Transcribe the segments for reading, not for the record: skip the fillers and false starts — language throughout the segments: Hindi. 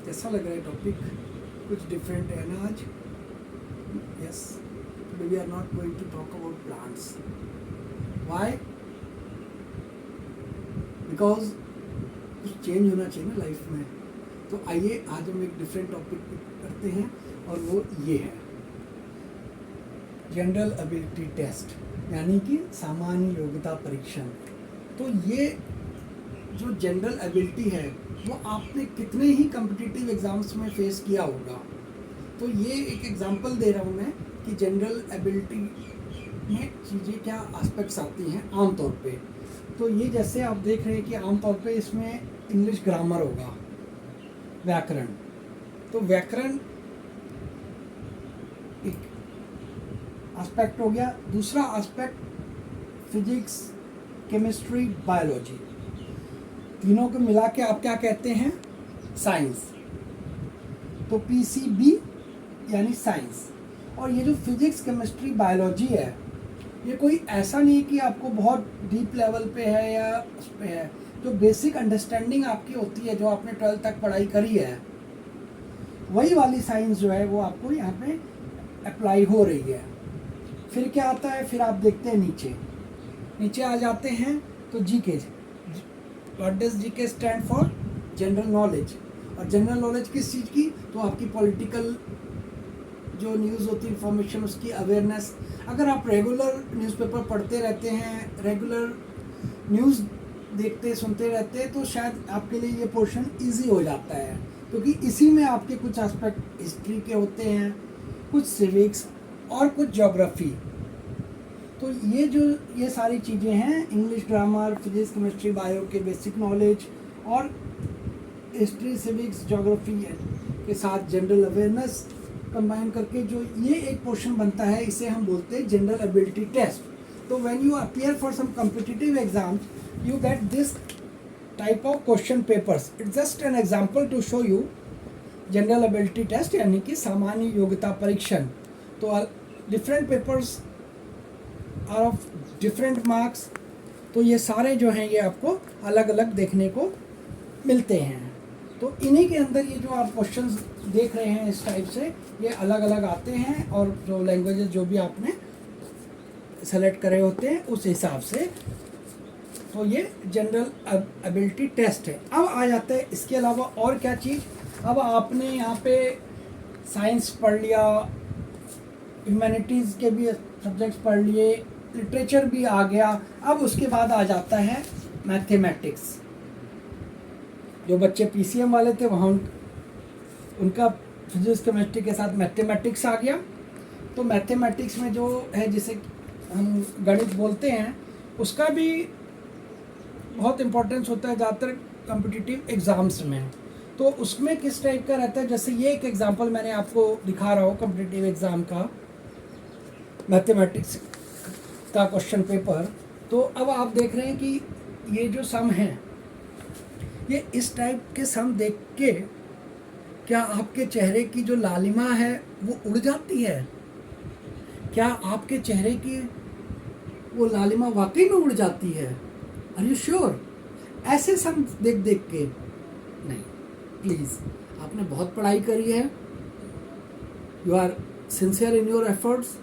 कैसा लग रहा है टॉपिक? कुछ डिफरेंट है ना आज? Yes, today we are not going to talk about plants. Why? Because कुछ चेंज होना चाहिए ना लाइफ में. तो आइए आज हम एक डिफरेंट टॉपिक करते हैं और वो ये है जनरल एबिलिटी टेस्ट, यानी कि सामान्य योग्यता परीक्षण. तो ये जो जनरल एबिलिटी है वो आपने कितने ही कम्पिटिटिव एग्ज़ाम्स में फेस किया होगा. तो ये एक एग्जांपल दे रहा हूँ मैं कि जनरल एबिलिटी में चीज़ें क्या एस्पेक्ट्स आती हैं आम तौर पे. तो ये जैसे आप देख रहे हैं कि आम तौर पे इसमें इंग्लिश ग्रामर होगा, व्याकरण. तो व्याकरण एक एस्पेक्ट हो गया. दूसरा एस्पेक्ट फिजिक्स, केमिस्ट्री, बायोलॉजी, तीनों को मिला के आप क्या कहते हैं? साइंस. तो पीसीबी यानी साइंस. और ये जो फिजिक्स, केमिस्ट्री, बायोलॉजी है ये कोई ऐसा नहीं है कि आपको बहुत डीप लेवल पे है या उस पे है. जो बेसिक अंडरस्टैंडिंग आपकी होती है, जो आपने 12th तक पढ़ाई करी है, वही वाली साइंस जो है वो आपको यहाँ पे अप्लाई हो रही है. फिर क्या आता है? फिर आप देखते हैं नीचे आ जाते हैं तो GK. What does GK stand for? General knowledge. और जनरल नॉलेज किस चीज़ की? तो आपकी पॉलिटिकल जो न्यूज़ होती है, इंफॉर्मेशन, उसकी अवेयरनेस. अगर आप रेगुलर न्यूज़पेपर पढ़ते रहते हैं, रेगुलर न्यूज़ देखते सुनते रहते हैं, तो शायद आपके लिए ये पोर्शन इजी हो जाता है, क्योंकि इसी में आपके कुछ एस्पेक्ट हिस्ट्री के होते हैं, कुछ सिविक्स और कुछ ज्योग्राफी. तो ये सारी चीज़ें हैं, English grammar, physics, chemistry, bio के बेसिक नॉलेज और हिस्ट्री, सिविक्स, ज्योग्राफी के साथ जनरल अवेयरनेस कंबाइन करके जो ये एक पोर्शन बनता है, इसे हम बोलते हैं जनरल एबिलिटी टेस्ट. तो when you appear for some competitive exams you get this type of question papers. It's just an example to show you general ability test, यानी कि सामान्य योग्यता परीक्षण. तो different papers are of different marks. तो ये सारे जो हैं ये आपको अलग अलग देखने को मिलते हैं. तो इन्हीं के अंदर ये जो आप क्वेश्चंस देख रहे हैं इस टाइप से, ये अलग अलग आते हैं और जो लैंग्वेजेस जो भी आपने सेलेक्ट करे होते हैं उस हिसाब से. तो ये जनरल एबिलिटी टेस्ट है. अब आ जाता है इसके अलावा और क्या चीज़. अब आपने यहाँ पे साइंस पढ़ लिया, ह्यूमैनिटीज़ के भी सब्जेक्ट्स पढ़ लिए, लिटरेचर भी आ गया. अब उसके बाद आ जाता है मैथमेटिक्स. जो बच्चे पीसीएम वाले थे वहाँ उनका फिजिक्स, केमिस्ट्री के साथ मैथमेटिक्स आ गया. तो मैथमेटिक्स में जो है जिसे हम गणित बोलते हैं, उसका भी बहुत इम्पोर्टेंस होता है ज़्यादातर कॉम्पिटिटिव एग्ज़ाम्स में. तो उसमें किस टाइप का रहता है, जैसे ये एक एग्जांपल मैंने आपको दिखा रहा हूँ कॉम्पिटिटिव एग्ज़ाम का, मैथमेटिक्स का क्वेश्चन पेपर. तो अब आप देख रहे हैं कि ये जो सम है, ये इस टाइप के सम देख के क्या आपके चेहरे की जो लालिमा है वो उड़ जाती है? क्या आपके चेहरे की वो लालिमा वाकई में उड़ जाती है? Are you sure? ऐसे सम देख देख के नहीं. प्लीज़, आपने बहुत पढ़ाई करी है, you are sincere in your efforts,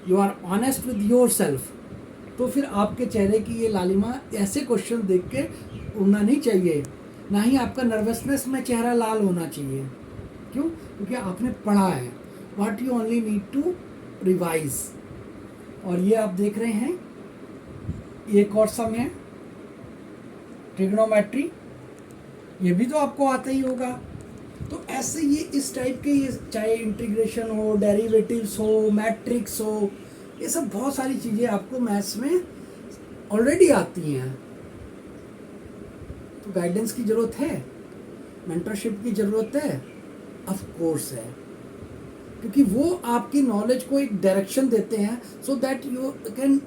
you are honest with yourself. तो फिर आपके चेहरे की ये लालिमा ऐसे क्वेश्चन देख के उड़ना नहीं चाहिए. ना ही आपका नर्वसनेस में चेहरा लाल होना चाहिए. क्यों? क्योंकि आपने पढ़ा है. What you only need to revise. और ये आप देख रहे हैं एक और सम है ट्रिग्नोमेट्री, ये भी तो आपको आता ही होगा. तो ऐसे ये इस टाइप के, ये चाहे इंटीग्रेशन हो, डेरिवेटिव्स हो, मैट्रिक्स हो, ये सब बहुत सारी चीज़ें आपको मैथ्स में ऑलरेडी आती हैं. तो गाइडेंस की ज़रूरत है, मेंटरशिप की ज़रूरत है, ऑफ कोर्स है, क्योंकि वो आपकी नॉलेज को एक डायरेक्शन देते हैं so that you can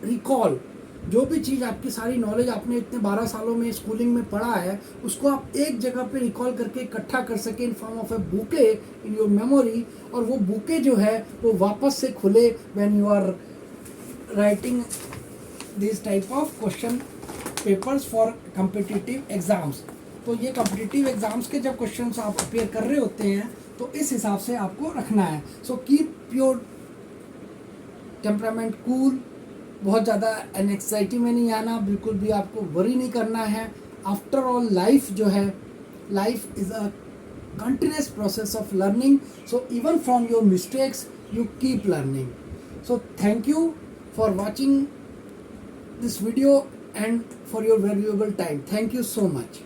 recall. जो भी चीज़ आपकी सारी नॉलेज आपने इतने 12 सालों में स्कूलिंग में पढ़ा है, उसको आप एक जगह पे रिकॉल करके इकट्ठा कर सके in form of a bouquet in your memory. और वो बुके जो है वो वापस से खुले when you are writing this type of question papers for competitive exams. तो ये कॉम्पिटिटिव एग्जाम्स के जब क्वेश्चंस आप अपेयर कर रहे होते हैं तो इस हिसाब से आपको रखना है. So keep your temperament cool. बहुत ज़्यादा एंग्जाइटी में नहीं आना, बिल्कुल भी आपको वरी नहीं करना है. आफ्टर ऑल लाइफ जो है, life is a continuous process of learning, so even from your mistakes you keep learning. So thank you for watching this video and for your valuable time. Thank you so much.